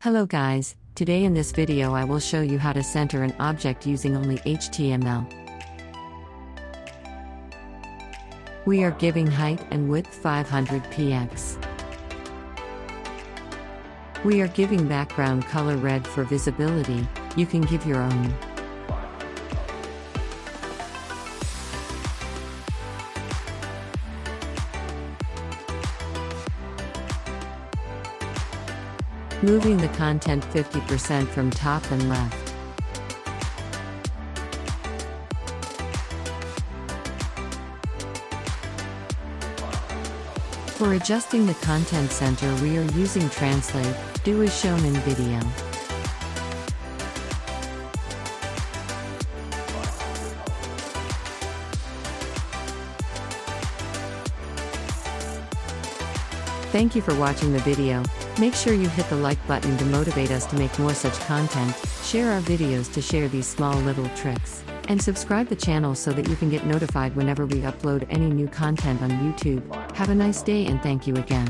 Hello guys, today in this video I will show you how to center an object using only HTML. We are giving height and width 500 px. We are giving background color red for visibility, you can give your own. Moving the content 50% from top and left. For adjusting the content center we are using Translate, do as shown in video. Thank you for watching the video. Make sure you hit the like button to motivate us to make more such content, share our videos to share these small little tricks, and subscribe the channel so that you can get notified whenever we upload any new content on YouTube. Have a nice day and thank you again.